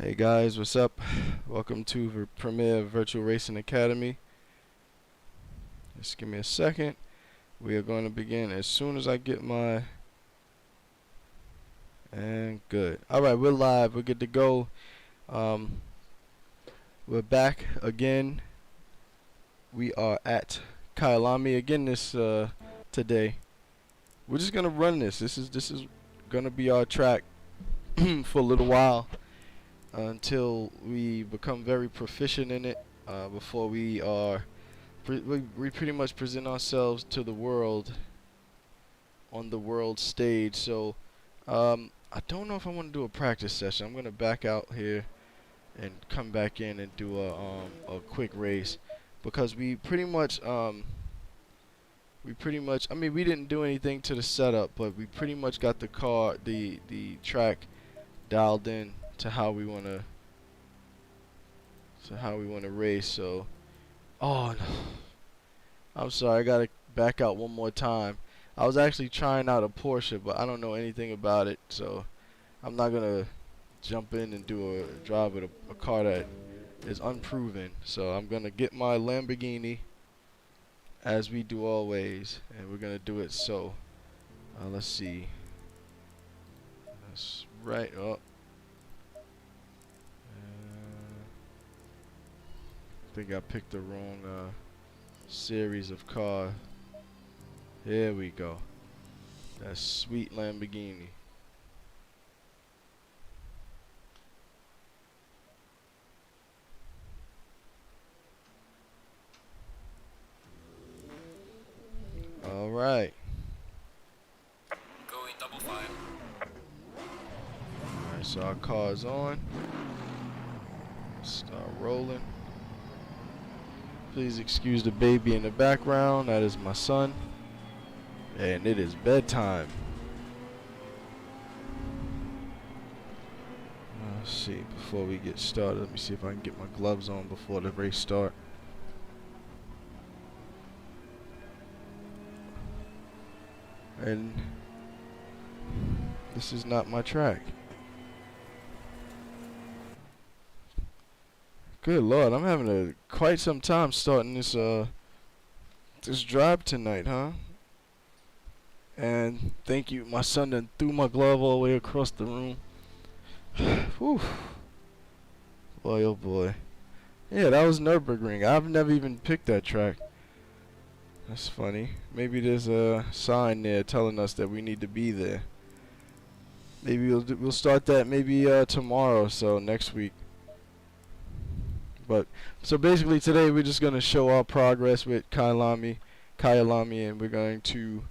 Hey guys, what's up? Welcome to Premier Virtual Racing Academy. Just give me a second. We are going to begin as soon as I get my... And good. Alright, we're live. We're good to go. We're back again. We are at Kyalami again today. We're just gonna run this. This is gonna be our track for a little while. Until we become very proficient in it, before we pretty much present ourselves to the world on the world stage. So I don't know if I want to do a practice session. I'm gonna back out here and come back in and do a quick race, because we pretty much I mean, we didn't do anything to the setup, but we pretty much got the track dialed in to how we wanna race. So, oh no, I'm sorry, I gotta back out one more time. I was actually trying out a Porsche, but I don't know anything about it, so I'm not gonna jump in and do a drive with a car that is unproven. So I'm gonna get my Lamborghini, as we do always, and we're gonna do it. So let's see, that's right up. I think I picked the wrong series of car. Here we go. That sweet Lamborghini. All right. Going double five. All right, so our car is on. Start rolling. Please excuse the baby in the background. That is my son. And it is bedtime. Let's see, before we get started, let me see if I can get my gloves on before the race start. And this is not my track. Good Lord, I'm having quite some time starting this drive tonight, huh? And thank you, my son done threw my glove all the way across the room. Whew. Boy, oh boy. Yeah, that was Nürburgring. I've never even picked that track. That's funny. Maybe there's a sign there telling us that we need to be there. Maybe we'll start that maybe tomorrow, so next week. But so basically today we're just gonna show our progress with Kyalami, and we're going to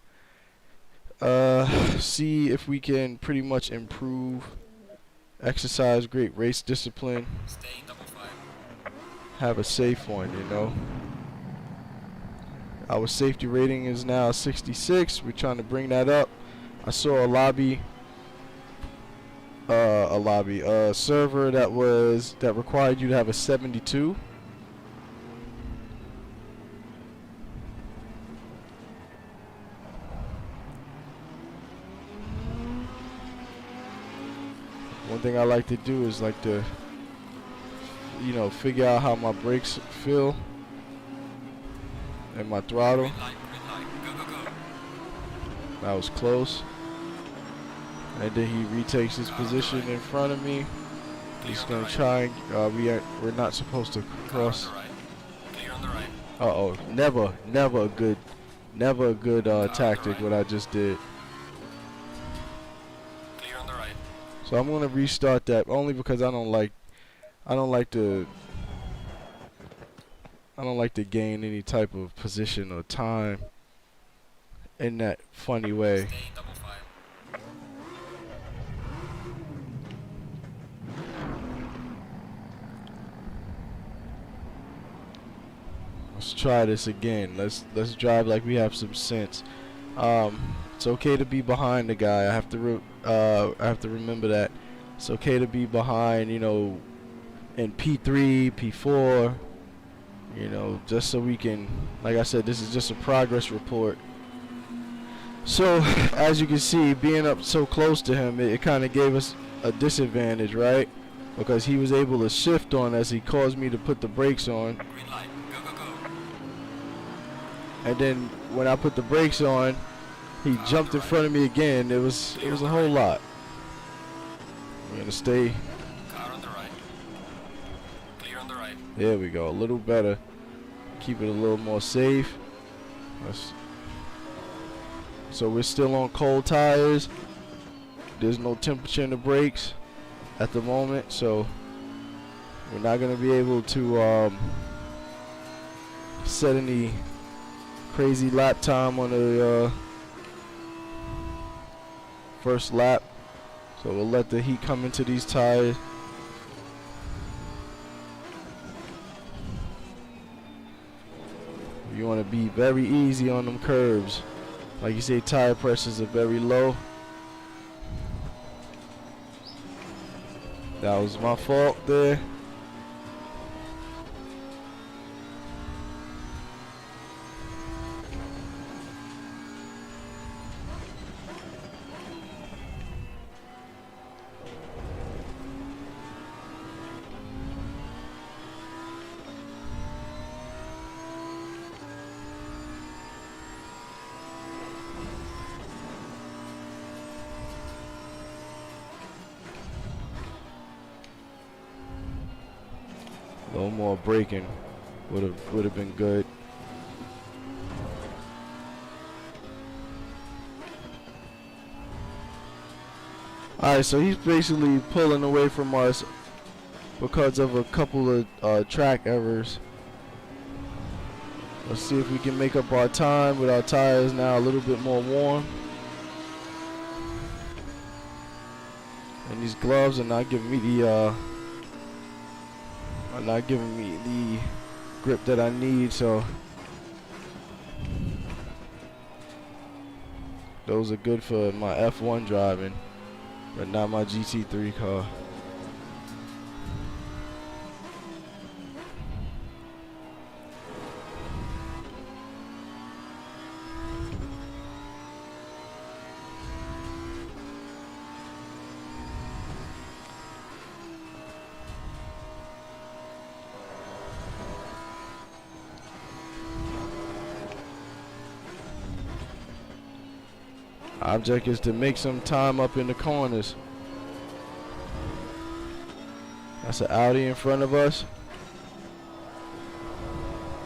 see if we can pretty much improve, exercise great race discipline, Staying double five. have a safe one, you know. Our safety rating is now 66. We're trying to bring that up. I saw a server that required you to have a 72. One thing I like to do is like to, you know, figure out how my brakes feel and my throttle. Green light, go, go, go. That was close. And then he retakes his position in front of me. He's gonna try. We're not supposed to cross. Clear on the right. Uh-oh, never a good tactic what I just did. Clear on the right. So I'm gonna restart that only because I don't like to gain any type of position or time in that funny way. Staying double five. Let's try this again. Let's drive like we have some sense. It's okay to be behind the guy. I have to remember that. It's okay to be behind, you know, in P3, P4, you know, just so we can, like I said, this is just a progress report. So, as you can see, being up so close to him, it kind of gave us a disadvantage, right? because he was able to shift on as he caused me to put the brakes on. Green light. Go, go, go. And then when I put the brakes on, he jumped in front of me again. It was a whole lot. We're gonna stay. Car on the right. Clear on the right. There we go. A little better. Keep it a little more safe. So we're still on cold tires. There's no temperature in the brakes at the moment, so we're not gonna be able to set any crazy lap time on the first lap. So we'll let the heat come into these tires. You want to be very easy on them curves. Like you say, tire pressures are very low. That was my fault there. A little more braking would have been good. Alright, so he's basically pulling away from us because of a couple of track errors. Let's see if we can make up our time with our tires now a little bit more warm. And these gloves are not giving me the grip that I need, so those are good for my F1 driving, but not my GT3 car. Object is to make some time up in the corners. That's an Audi in front of us.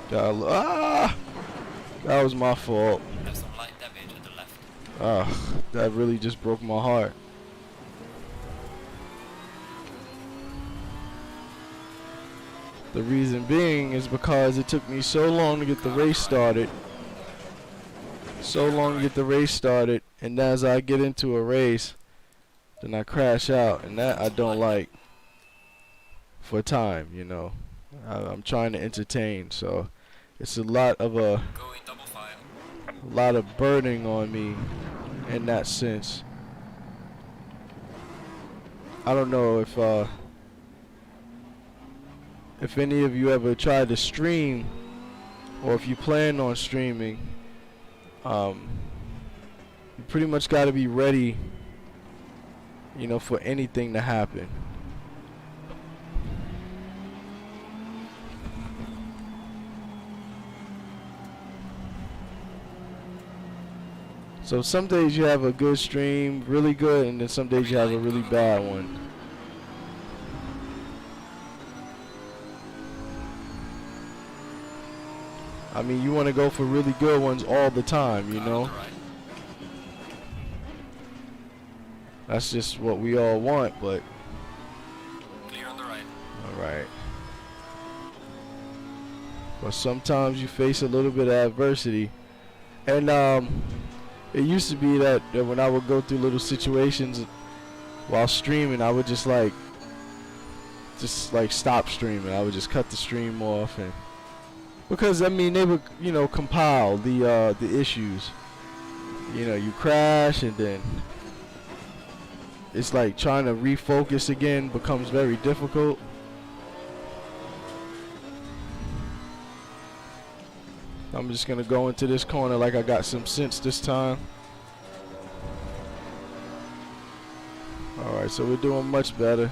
That was my fault. There's some light damage at the left. That really just broke my heart. The reason being is because it took me so long to get the race started. And as I get into a race, then I crash out, and that I don't like for time, you know. I'm trying to entertain, so it's a lot of burdening on me in that sense. I don't know if any of you ever tried to stream, or if you plan on streaming. You pretty much got to be ready, you know, for anything to happen. So some days you have a good stream, really good, and then some days you have a really bad one. I mean, you want to go for really good ones all the time, you know? That's just what we all want, but... Clear on the right. Alright. But sometimes you face a little bit of adversity. And it used to be that when I would go through little situations while streaming, I would just like stop streaming. I would just cut the stream off, and because I mean they would, you know, compile the issues. You know, you crash, and then it's like trying to refocus again becomes very difficult. I'm just gonna go into this corner like I got some sense this time. Alright, so we're doing much better.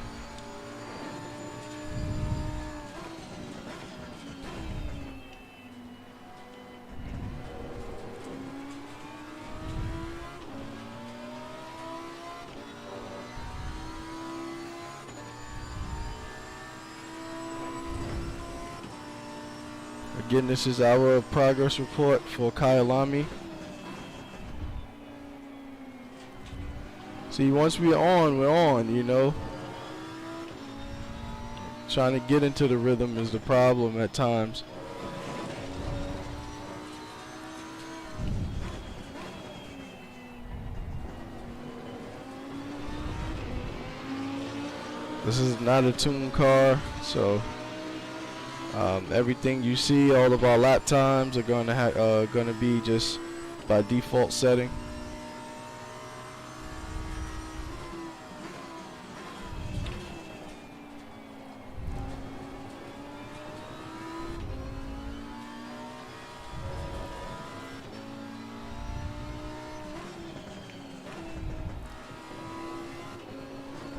Again, this is our progress report for Kyalami. See, once we're on, you know. Trying to get into the rhythm is the problem at times. This is not a tune car, so everything you see, all of our lap times are gonna be just by default setting.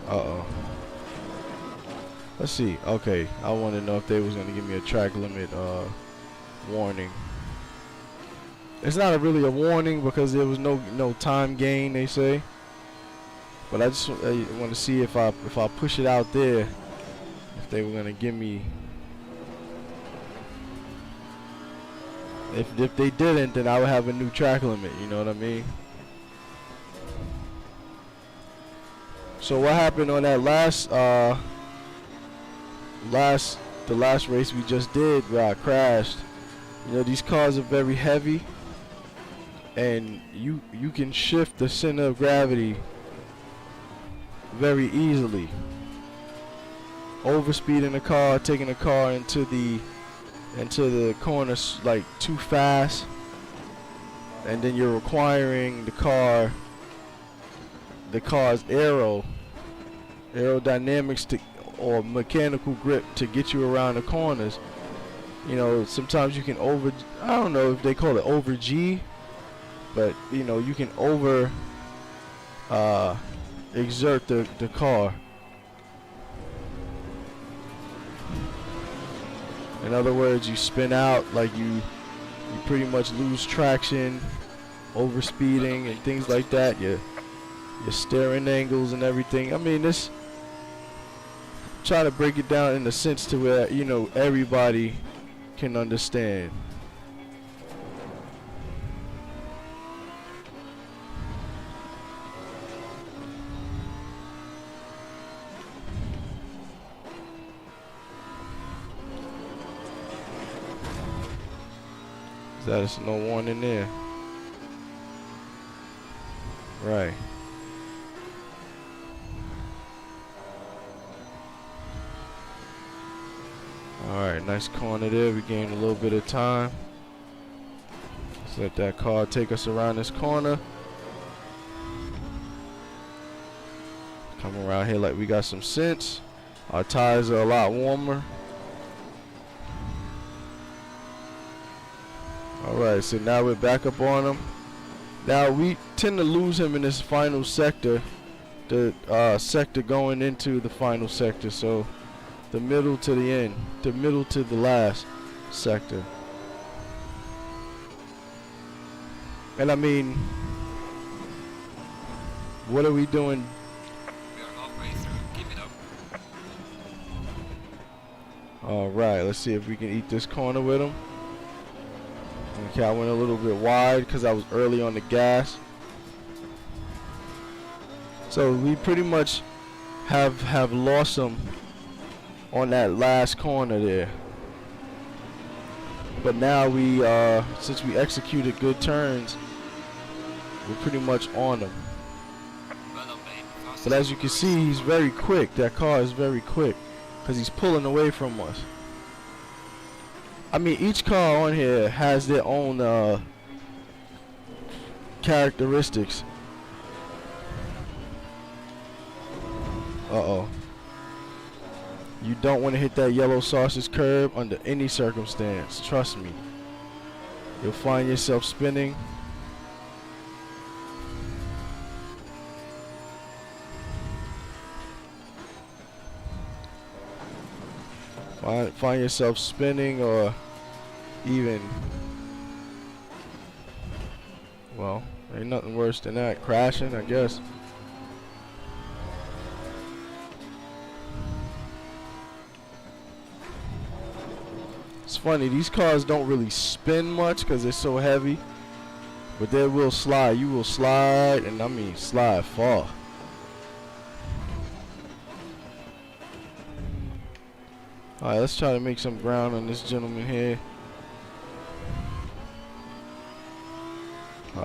Uh-oh. Let's see. Okay, I want to know if they was gonna give me a track limit warning. It's not really a warning because there was no time gain, they say. But I just want to see if I push it out there, if they were gonna give me. If they didn't, then I would have a new track limit. You know what I mean? So what happened on that the last race we just did where I crashed? You know, these cars are very heavy, and you can shift the center of gravity very easily. Overspeeding the car, taking the car into the corners like too fast, and then you're requiring the car's aerodynamics or mechanical grip to get you around the corners. You know, sometimes you can I don't know if they call it over G, but you know, you can exert the car. In other words, you spin out, like you pretty much lose traction, overspeeding and things like that. Your steering angles and everything. I mean, this, trying to break it down in a sense to where, you know, everybody can understand. There's no warning there. Right. Alright, nice corner there. We gained a little bit of time. Let's let that car take us around this corner. Come around here like we got some sense. Our tires are a lot warmer. Alright, so now we're back up on him. Now we tend to lose him in this final sector. The sector going into the final sector. So the middle to the end, the middle to the last sector. And I mean, what are we doing? We are halfway through. Keep it up. Alright, let's see if we can eat this corner with him. Okay, I went a little bit wide because I was early on the gas. So we pretty much have lost him on that last corner there. But now we since we executed good turns, we're pretty much on him. But as you can see, he's very quick. That car is very quick because he's pulling away from us. I mean, each car on here has their own characteristics. Uh-oh. You don't want to hit that yellow sausage curb under any circumstance. Trust me. You'll find yourself spinning. Find yourself spinning, or even, well, ain't nothing worse than that. Crashing, I guess. As funny. These cars don't really spin much because they're so heavy. But they will slide. You will slide, and I mean slide far. Alright, let's try to make some ground on this gentleman here.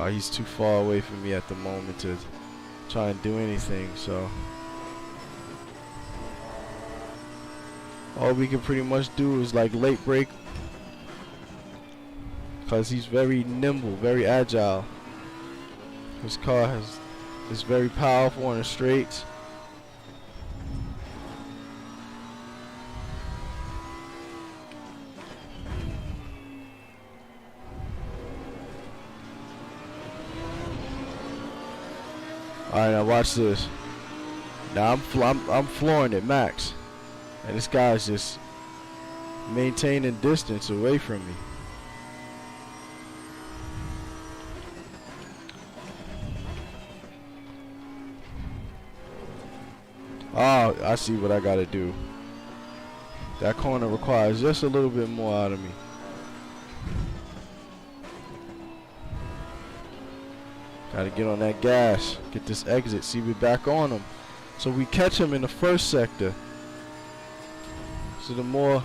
He's too far away from me at the moment to try and do anything, so all we can pretty much do is like late break, because he's very nimble, very agile. His car is very powerful on the straights. Alright, now watch this. Now I'm flooring it max, and this guy's just maintaining distance away from me. Oh, I see what I gotta do. That corner requires just a little bit more out of me. Gotta get on that gas, get this exit, see we back on him. So we catch him in the first sector. So the more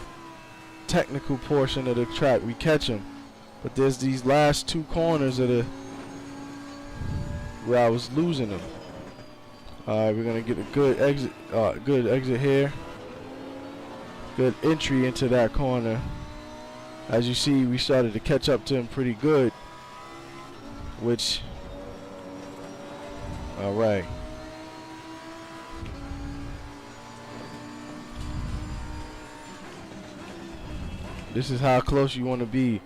technical portion of the track, we catch him. But there's these last two corners that are where I was losing him. Alright, we're gonna get a good exit here. Good entry into that corner. As you see, we started to catch up to him pretty good, which alright. This is how close you want to be.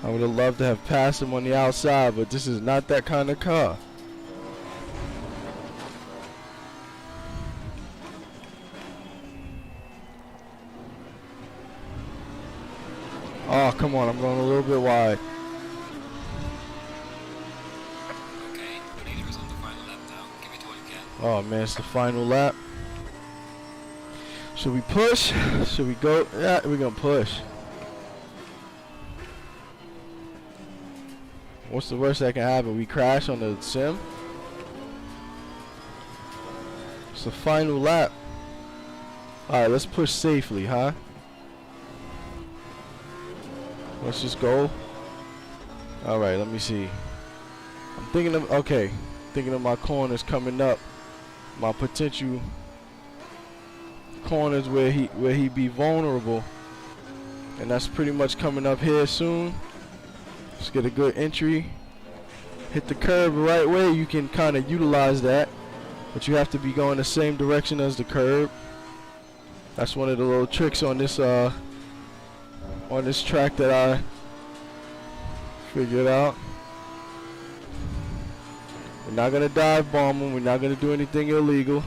I would have loved to have passed him on the outside, but this is not that kind of car. Oh, come on, I'm going a little bit wide. Okay, the leader is on the final lap now. Give it all you can. Oh man, it's the final lap. Should we push? Should we go? Yeah, we're gonna push. What's the worst that can happen? We crash on the sim? It's the final lap. Alright, let's push safely, huh? Let's just go. Alright, let me see. I'm thinking of, okay, thinking of my corners coming up. My potential corners where he be vulnerable. And that's pretty much coming up here soon. Just get a good entry. Hit the curb the right way, you can kind of utilize that. But you have to be going the same direction as the curb. That's one of the little tricks on this track that I figured out. We're not gonna dive bomb him. We're not gonna do anything illegal.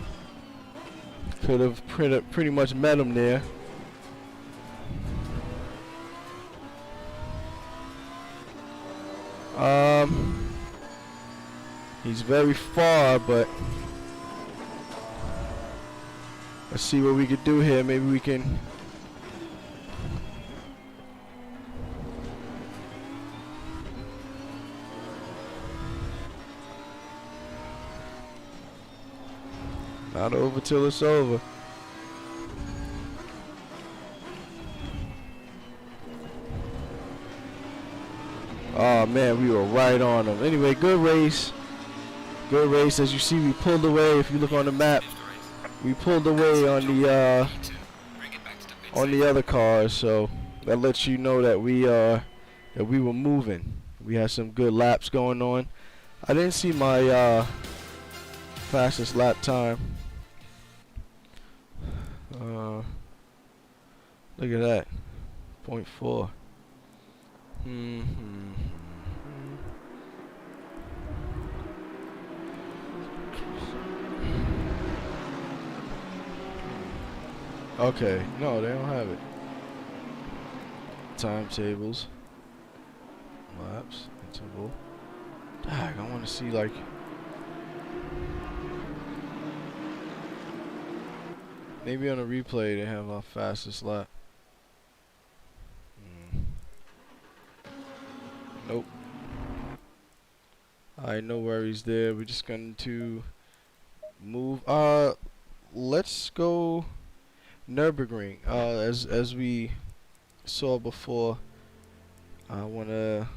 Could have pretty much met him there. He's very far, but let's see what we could do here. Maybe we can. Not over till it's over. Oh man, we were right on them. Anyway, good race. Good race. As you see, we pulled away. If you look on the map, we pulled away on the other cars. So that lets you know that we were moving. We had some good laps going on. I didn't see my fastest lap time. Look at that, 0.4. Okay, no, they don't have it. Timetables, laps, interval. Dang, I want to see like. Maybe on a replay they have our fastest lap. Nope. Alright, no worries there. We're just going to move. Let's go Nürburgring. As we saw before, I wanna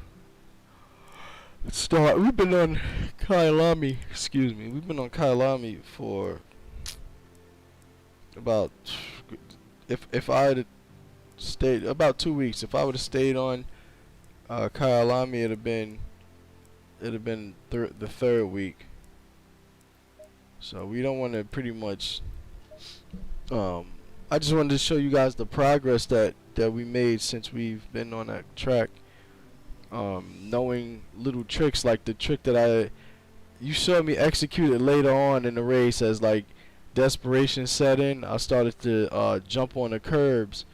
start. We've been on Kyalami. Excuse me. We've been on Kyalami for about, if I had stayed about 2 weeks. If I would have stayed on Kyalami, it'd have been the third week. So we don't want to pretty much. I just wanted to show you guys the progress that we made since we've been on that track. Knowing little tricks like the trick that you saw me execute it later on in the race as like desperation set in. I started to jump on the curbs.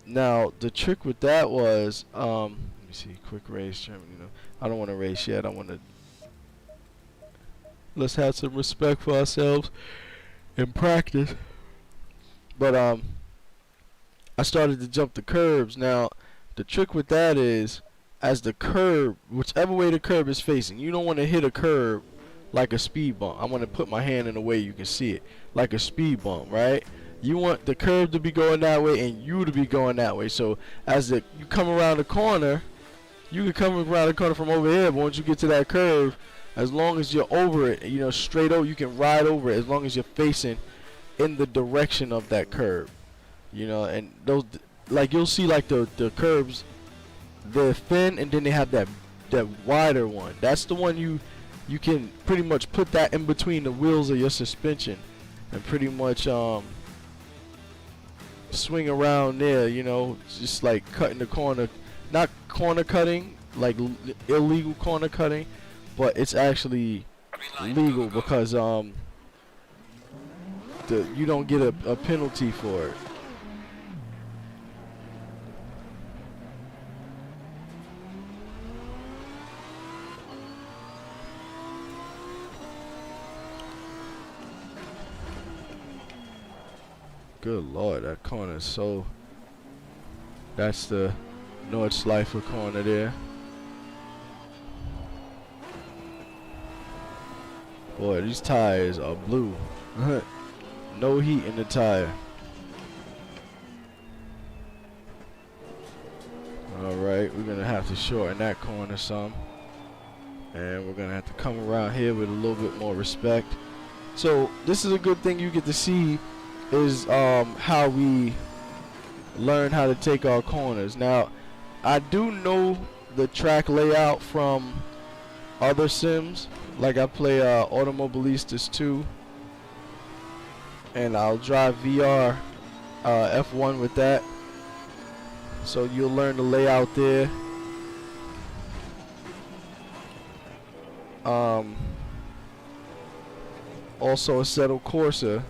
Now the trick with that was let me see, quick race. You know, I don't want to race yet. I want to. Let's have some respect for ourselves in practice. But I started to jump the curbs. Now the trick with that is, as the curb, whichever way the curb is facing, you don't want to hit a curb like a speed bump. I want to put my hand in a way you can see it, like a speed bump, right? You want the curb to be going that way and you to be going that way. So as you come around the corner, you can come around the corner from over here, but once you get to that curve, as long as you're over it, you know, straight over, you can ride over it as long as you're facing in the direction of that curve. You know, and those, like, you'll see like the curbs, they're thin and then they have that wider one. That's the one you can pretty much put that in between the wheels of your suspension and pretty much swing around there, you know, just like cutting the corner. Not corner cutting, like illegal corner cutting, but it's actually legal because you don't get a penalty for it. Good Lord, that corner is so. That's the Nordschleifer corner there. Boy, these tires are blue. No heat in the tire. Alright, we're gonna have to shorten that corner some. And we're gonna have to come around here with a little bit more respect. So this is a good thing you get to see, is how we learn how to take our corners. Now, I do know the track layout from other sims. Like I play Automobilistas 2, and I'll drive VR F1 with that. So you'll learn the layout there. Also Assetto Corsa,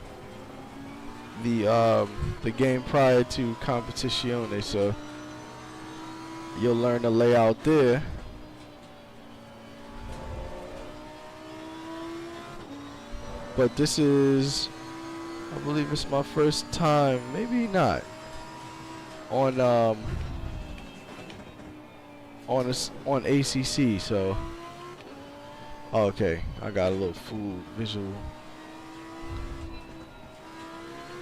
the game prior to Competizione, so you'll learn the layout there. But this is, I believe it's my first time, maybe not, on ACC. So okay, I got a little full visual.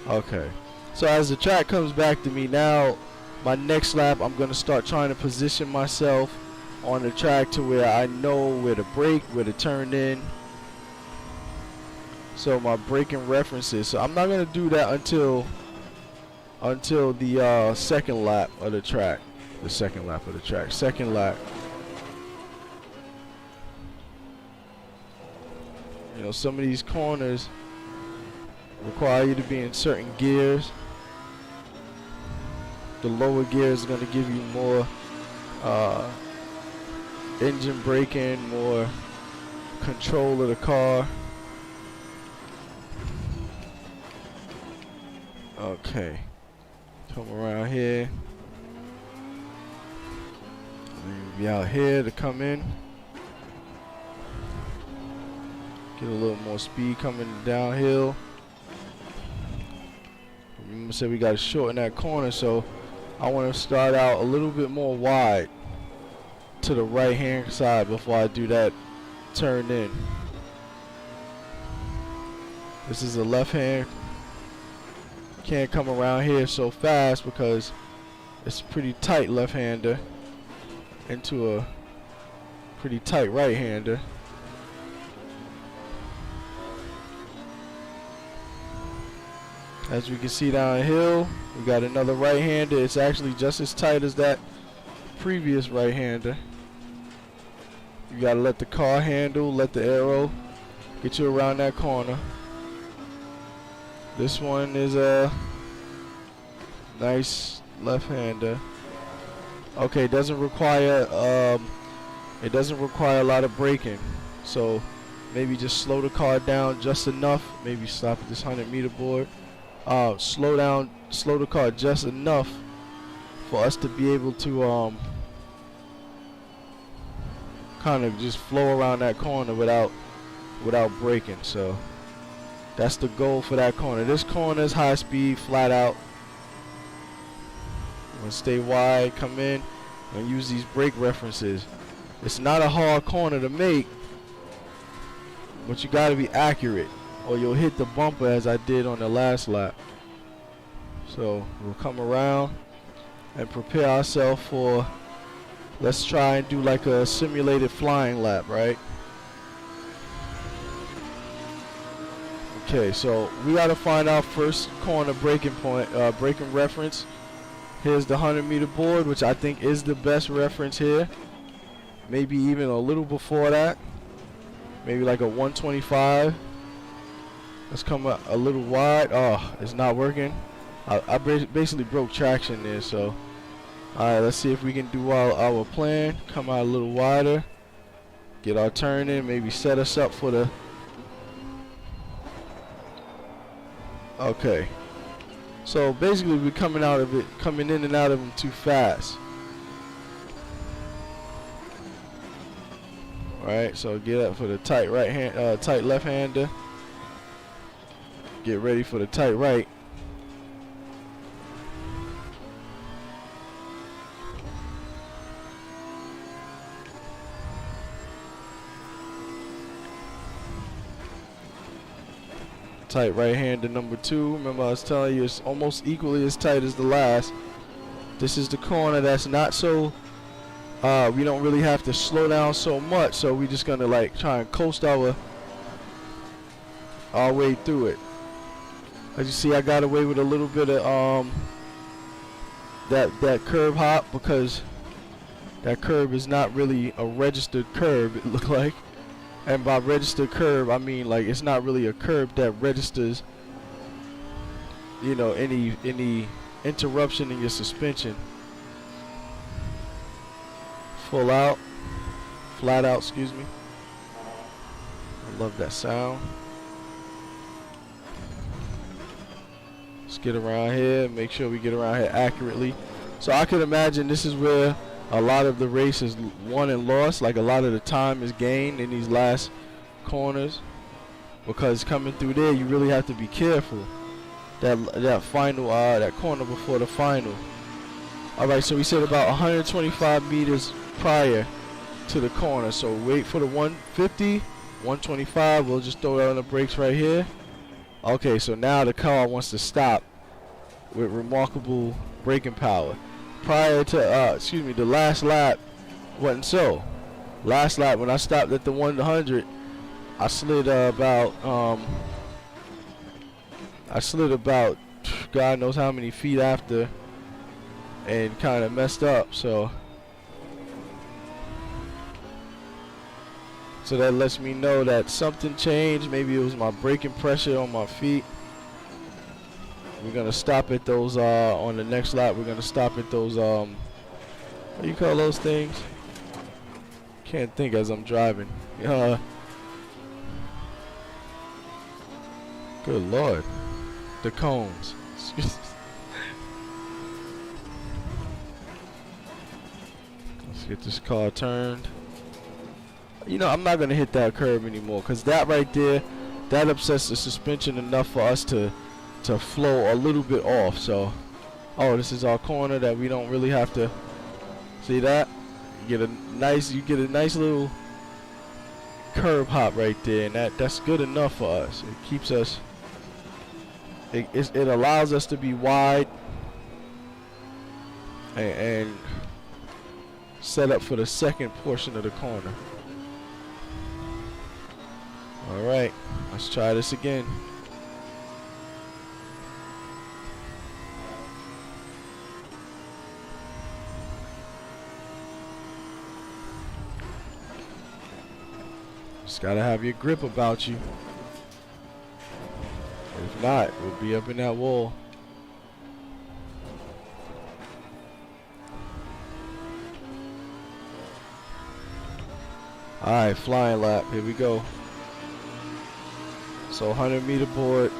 Okay, so as the track comes back to me now, my next lap I'm gonna start trying to position myself on the track to where I know where to brake, where to turn in. So my braking references. So I'm not gonna do that until the second lap of the track. The second lap of the track. Second lap. You know, some of these corners require you to be in certain gears. The lower gears are gonna give you more engine braking, more control of the car. Okay. Come around here. Be out here to come in. Get a little more speed coming downhill. Remember, I said we got to shorten that corner, so I want to start out a little bit more wide to the right hand side before I do that turn in. This is a left hand. Can't come around here so fast because it's pretty tight left-hander into a pretty tight right-hander. As we can see downhill, we got another right-hander. It's actually just as tight as that previous right-hander. You gotta let the car handle, let the arrow get you around that corner. This one is a nice left-hander. Okay, it doesn't require a lot of braking, so maybe just slow the car down just enough. Maybe stop at this 100-meter board. Slow the car just enough for us to be able to kind of just flow around that corner without braking. So that's the goal for that corner. This corner is high speed, flat out. You want to stay wide, come in, and use these brake references. It's not a hard corner to make, but you got to be accurate, or you'll hit the bumper as I did on the last lap. So we'll come around and prepare ourselves for, let's try and do like a simulated flying lap, right? Okay, so we got to find our first corner braking point, braking reference. Here's the 100-meter board, which I think is the best reference here. Maybe even a little before that. Maybe like a 125. Let's come up a little wide. Oh, it's not working. I basically broke traction there, so. Alright, let's see if we can do our plan. Come out a little wider. Get our turn in. Maybe set us up for the. Okay. So basically we're coming in and out of them too fast. Alright, so get up for the tight tight left-hander. Get ready for the tight right. Tight right-hander number 2. Remember I was telling you it's almost equally as tight as the last. This is the corner that's not so, we don't really have to slow down so much, so we're just gonna like try and coast our way through it. As you see, I got away with a little bit of that curb hop because that curb is not really a registered curb, it looked like. And by registered curb, I mean like it's not really a curb that registers, you know, any interruption in your suspension. Full out, flat out, excuse me. I love that sound. Let's get around here, make sure we get around here accurately. So I could imagine this is where a lot of the race is won and lost, like a lot of the time is gained in these last corners, because coming through there you really have to be careful. That final that corner before the final. Alright, so we said about 125 meters prior to the corner, so wait for the 150, 125. We'll just throw that on the brakes right here. Okay, so now the car wants to stop with remarkable braking power. Prior to the last lap wasn't so. Last lap when I stopped at the 100, I slid about God knows how many feet after and kind of messed up, so that lets me know that something changed. Maybe it was my braking pressure on my feet. We're gonna stop at those on the next lap. We're gonna stop at those what do you call those things? Can't think as I'm driving. Good Lord, the cones. Let's get this car turned. You know, I'm not gonna hit that curb anymore, cause that right there, that upsets the suspension enough for us to flow a little bit off. So, oh, this is our corner that we don't really have to see that. You get a nice little curb hop right there, and that's good enough for us. It keeps us. It allows us to be wide and set up for the second portion of the corner. All right, let's try this again. Just gotta have your grip about you. If not, we'll be up in that wall. All right, flying lap. Here we go. So 100-meter board.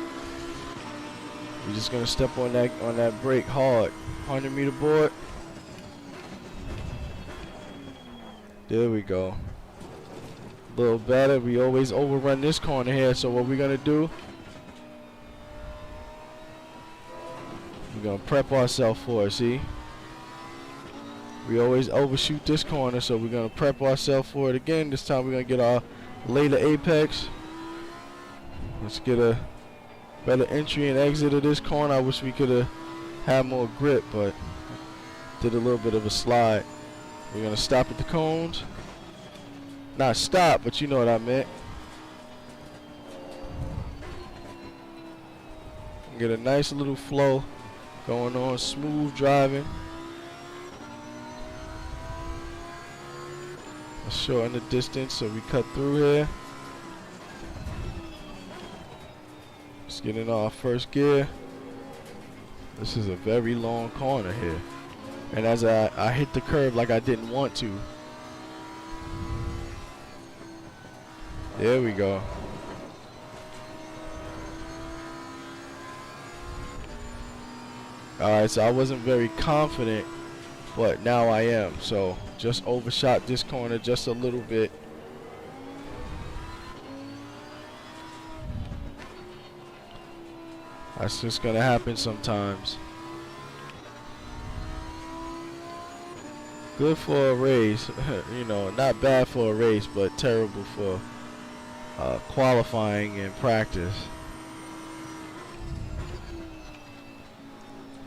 We're just gonna step on that brake hard. 100-meter board. There we go. A little better. We always overrun this corner here. So what we're gonna do? We're gonna prep ourselves for it. See? We always overshoot this corner, so we're gonna prep ourselves for it again. This time we're gonna get our later apex. Let's get a better entry and exit of this corner. I wish we could have had more grip, but did a little bit of a slide. We're gonna stop at the cones. Not stop, but you know what I meant. Get a nice little flow going on, smooth driving. Let's shorten the distance so we cut through here. Let's get in our first gear. This is a very long corner here. And as I hit the curb like I didn't want to. There we go. Alright, so I wasn't very confident, but now I am. So just overshot this corner just a little bit. That's just gonna happen sometimes. Good for a race, you know, not bad for a race, but terrible for qualifying and practice.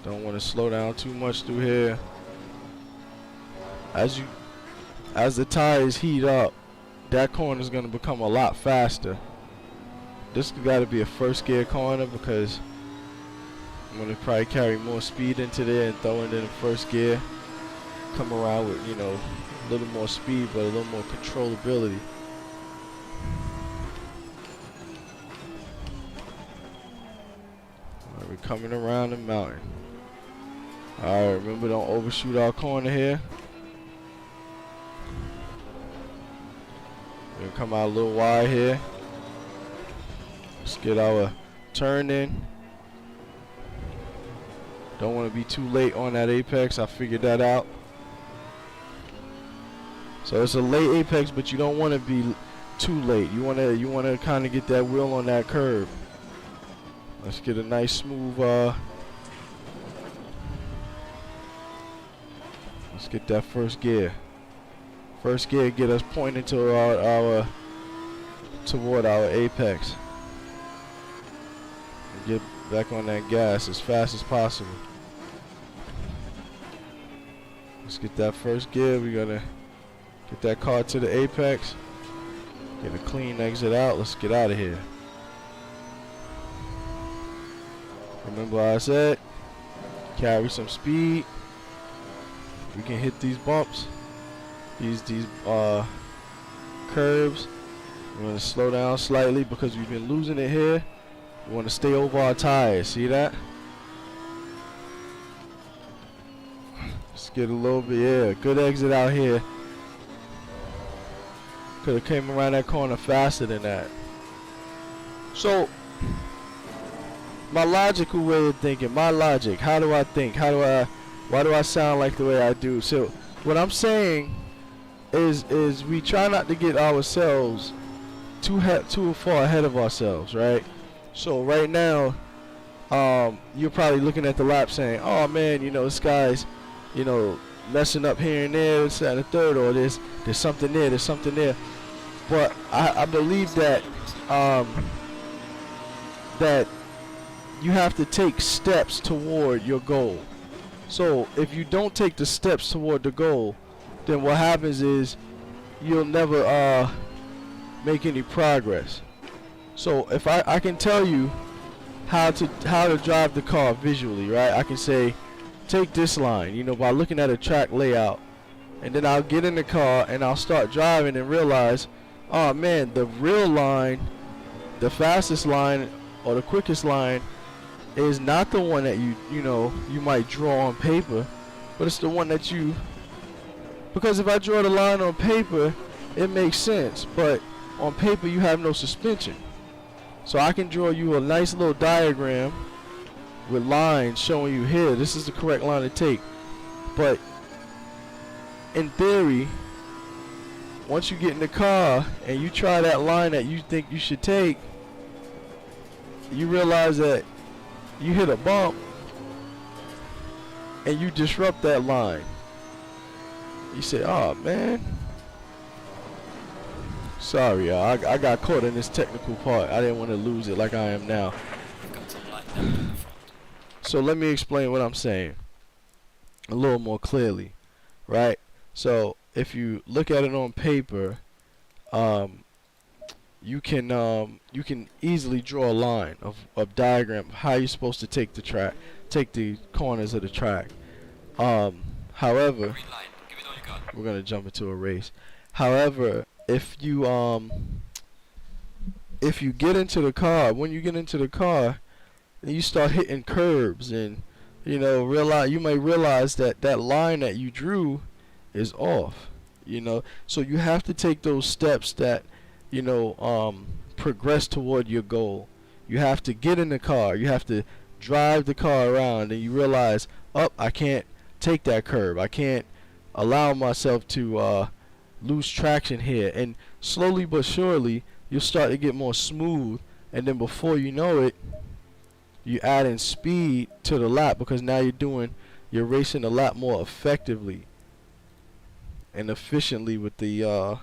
Don't want to slow down too much through here. As the tires heat up, that corner is gonna become a lot faster. This has got to be a first gear corner because I'm gonna probably carry more speed into there and throw it in first gear. Come around with, you know, a little more speed, but a little more controllability. Alright, we're coming around the mountain. Alright, remember, don't overshoot our corner here. We're gonna come out a little wide here. Let's get our turn in. Don't want to be too late on that apex. I figured that out. So it's a late apex, but you don't want to be too late. You want to kind of get that wheel on that curve. Let's get a nice smooth. Let's get that first gear. First gear get us pointing to toward our apex. And get back on that gas as fast as possible. Let's get that first gear. We're gonna get that car to the apex. Get a clean exit out. Let's get out of here. Remember what I said? Carry some speed. We can hit these bumps. These curves. We're gonna slow down slightly because we've been losing it here. We want to stay over our tires. See that? Let's get a little bit. Yeah, good exit out here. Could have came around that corner faster than that. So my logical way of thinking, my logic. How do I think? Why do I sound like the way I do? So what I'm saying is we try not to get ourselves too far ahead of ourselves, right? So right now, you're probably looking at the lap saying, oh man, you know, this guy's, you know, messing up here and there, this, that, and the third, or there's something there. But I believe that that you have to take steps toward your goal. So if you don't take the steps toward the goal, then what happens is you'll never make any progress. So if I can tell you how to drive the car visually, right? I can say, take this line, you know, by looking at a track layout, and then I'll get in the car and I'll start driving and realize, oh man, the real line, the fastest line or the quickest line is not the one that you know you might draw on paper, but it's the one that you, because if I draw the line on paper, it makes sense, but on paper you have no suspension. So I can draw you a nice little diagram with lines showing you here, this is the correct line to take. But in theory, once you get in the car and you try that line that you think you should take, you realize that you hit a bump and you disrupt that line. You say, oh man, sorry, I got caught in this technical part. I didn't want to lose it like I am now. So let me explain what I'm saying a little more clearly, right? So if you look at it on paper, you can easily draw a line of diagram of how you're supposed to take the corners of the track. However, we're gonna jump into a race. However, if you get into the car, when you get into the car, and you start hitting curbs, and you might realize that that line that you drew is off. You know, so you have to take those steps that progress toward your goal. You have to get in the car. You have to drive the car around, and you realize, oh, I can't take that curb. I can't allow myself to lose traction here. And slowly but surely, you'll start to get more smooth. And then before you know it, you add in speed to the lap, because now you're racing the lap more effectively and efficiently with the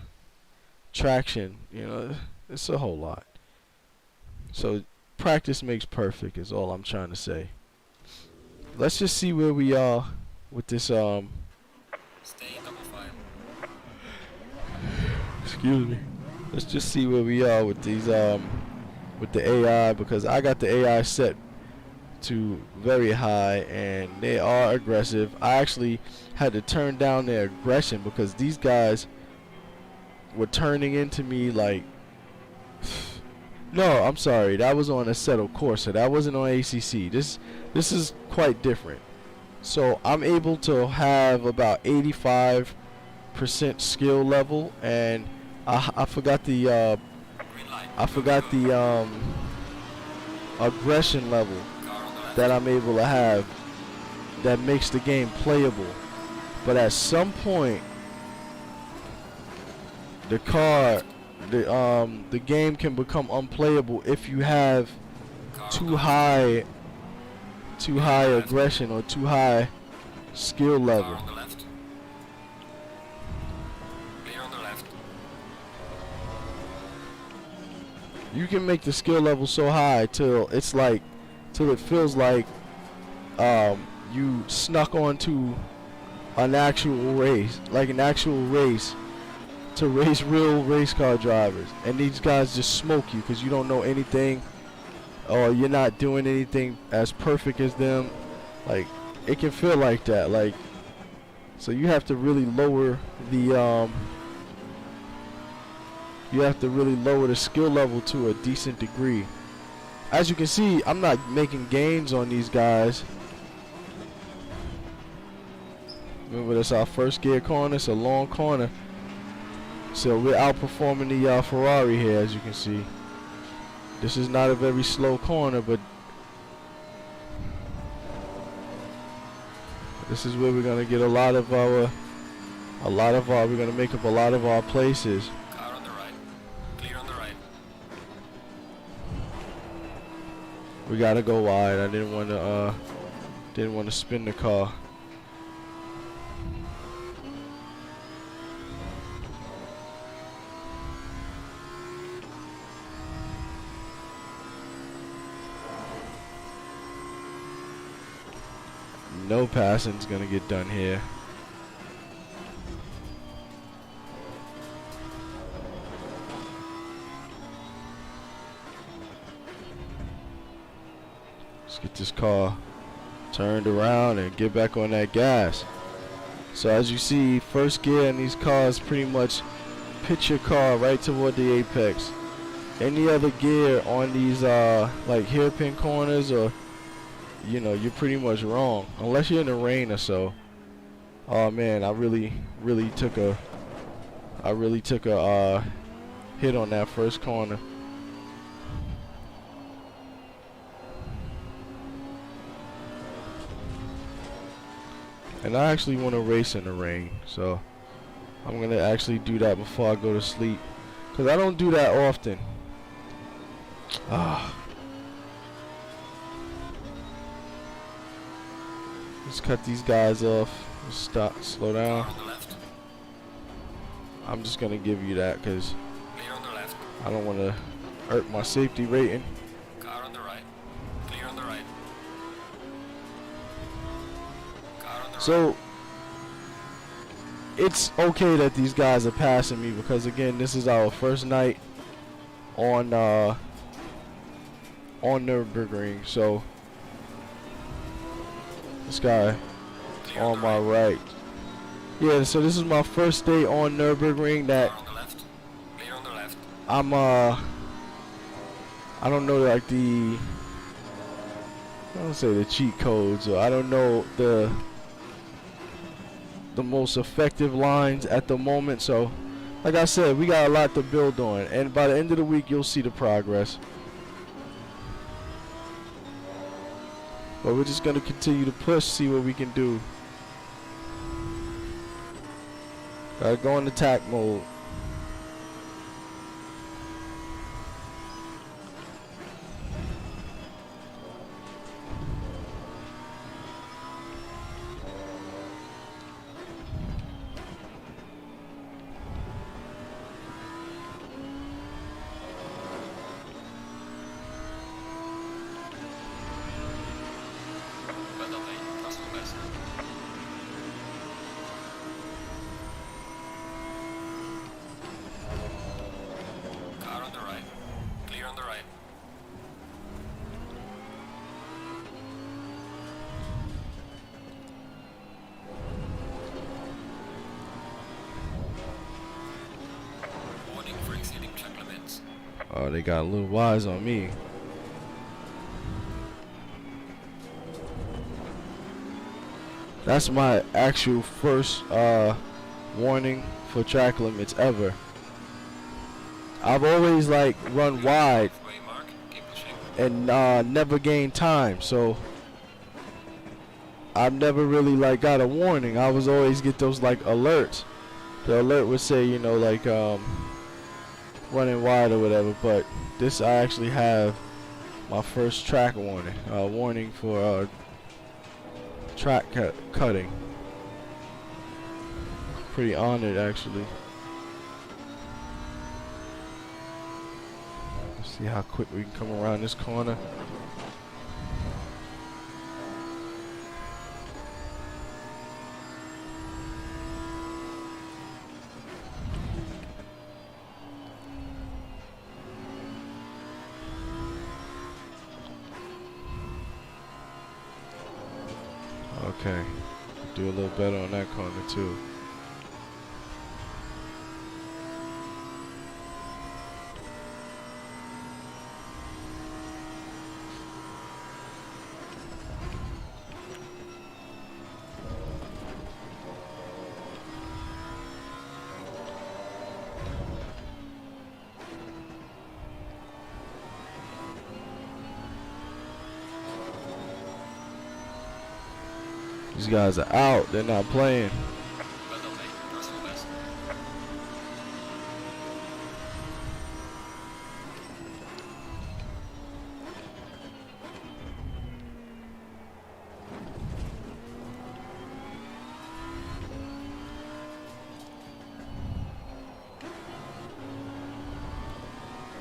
traction. You know, it's a whole lot. So practice makes perfect is all I'm trying to say. Let's just see where we are with this Stay in double file. excuse me. Let's just see where we are with these with the AI, because I got the AI set to very high and they are aggressive. I actually had to turn down their aggression because these guys were turning into me like no, I'm sorry, that was on Assetto Corsa, that wasn't on ACC. This is quite different. So I'm able to have about 85% skill level, and I forgot the aggression level that I'm able to have that makes the game playable. But at some point the game can become unplayable if you have too high aggression or too high skill level. You can make the skill level so high till it feels like you snuck onto an actual race, to race real race car drivers, and these guys just smoke you because you don't know anything, or you're not doing anything as perfect as them. Like, it can feel like that. Like, so you have to really lower the skill level to a decent degree. As you can see, I'm not making gains on these guys. Remember, that's our first gear corner. It's a long corner, so we're outperforming the Ferrari here. As you can see, this is not a very slow corner, but This is where we're gonna get a lot of our, we're gonna make up a lot of our places. Car on the right. Clear on the right. We gotta go wide. I didn't want to spin the car. No passing's gonna get done here. Let's get this car turned around and get back on that gas. So as you see, first gear in these cars pretty much pitch your car right toward the apex. Any other gear on these like hairpin corners, or you're pretty much wrong unless you're in the rain or so. Oh man, I really took a hit on that first corner. And I actually want to race in the rain, so I'm gonna actually do that before I go to sleep, cause I don't do that often. Let's cut these guys off. Stop, slow down. Car on the left. I'm just gonna give you that because Clear on the left. I don't want to hurt my safety rating. Car on the right. Clear on the right. Car on the right. So it's okay that these guys are passing me because again, this is our first night on Nürburgring. So this guy Clear on the my right. right. Yeah, so this is my first day on Nürburgring that Car on the left. Clear on the left. I'm I don't know like I don't say the cheat codes, or I don't know the most effective lines at the moment. So like I said, we got a lot to build on, and by the end of the week you'll see the progress. But we're just gonna continue to push, see what we can do. Gotta go in attack mode. Pedal A. Trust the best. Car on the right. Clear on the right. Warning for exceeding track limits. Oh, they got a little wise on me. That's my actual first warning for track limits ever. I've always like run wide Halfway mark. Keep pushing. and never gained time, so I've never really like got a warning. I was always get those like alerts. The alert would say, like running wide or whatever, but this I actually have my first track warning. Warning for track cutting. Pretty honored actually. Let's see how quick we can come around this corner. Okay, do a little better on that corner too. These guys are out. They're not playing. Well done, mate. Personal best.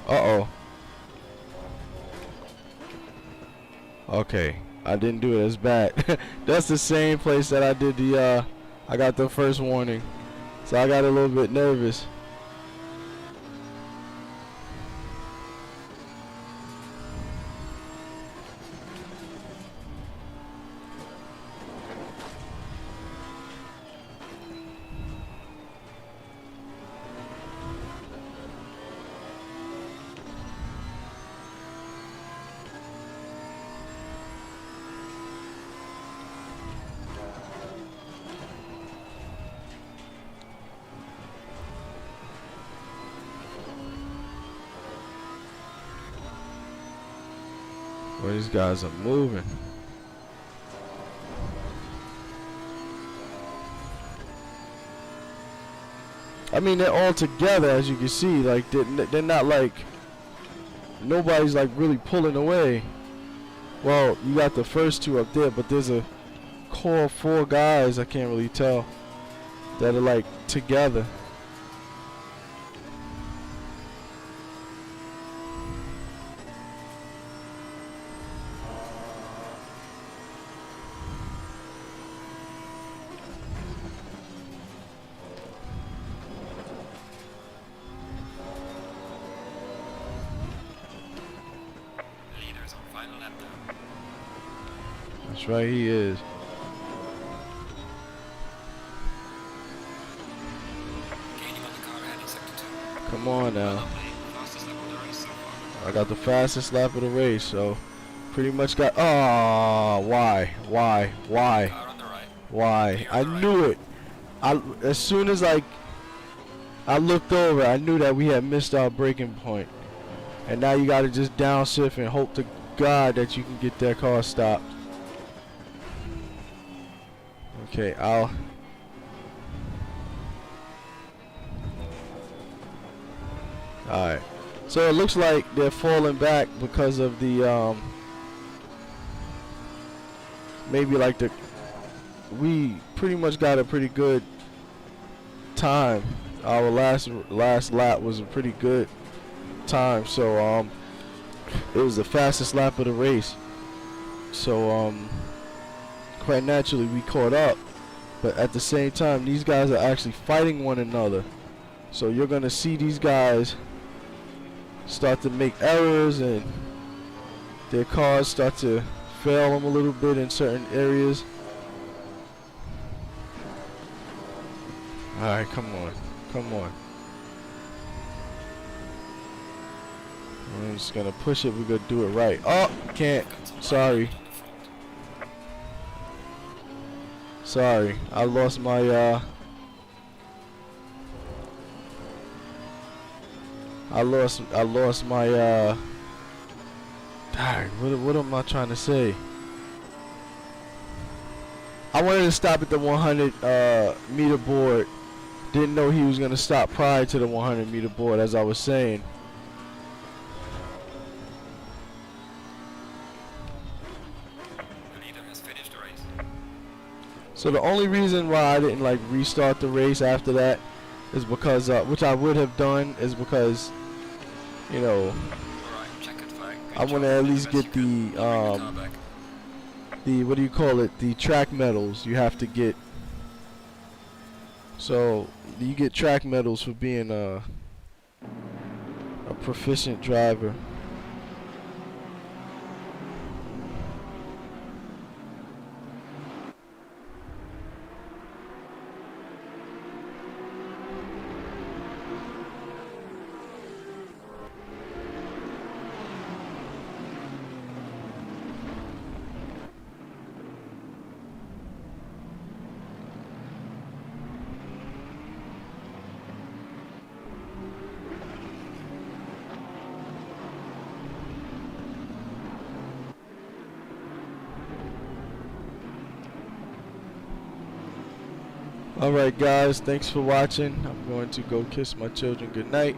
Uh-oh. Okay. I didn't do it as bad. That's the same place that I did the, I got the first warning. So I got a little bit nervous. Well, these guys are moving. I mean, they're all together, as you can see. Like, they're not like, nobody's like really pulling away. Well, you got the first two up there, but there's a core of 4 guys, I can't really tell, that are like together. Leaders on final lap now. That's right, he is. Gaining on the car ahead in sector 2. Come on Well now. done, mate. Fastest lap of the race so far. I got the fastest lap of the race, so pretty much got. Oh, why? Car on the right. Why? I Clear on the knew it. As soon as I looked over, I knew that we had missed our braking point. And now you got to just downshift and hope to God that you can get that car stopped. Okay, Alright. So it looks like they're falling back because of the maybe like we pretty much got a pretty good time. Our last lap was a pretty good time, so it was the fastest lap of the race. So quite naturally we caught up, but at the same time these guys are actually fighting one another. So you're gonna see these guys start to make errors and their cars start to fail them a little bit in certain areas. Alright, come on. I'm just gonna push it, we're gonna do it right. Oh, can't. Sorry, I lost my I lost my what am I trying to say? I wanted to stop at the 100 meter board. Didn't know he was gonna stop prior to the 100 meter board, as I was saying. The leader has finished the race. So the only reason why I didn't like restart the race after that is because, which I would have done, is because, you know, Alright, checkered flag. I want to at least get the what do you call it? The track medals you have to get. So you get track medals for being a proficient driver. Alright guys, thanks for watching. I'm going to go kiss my children goodnight.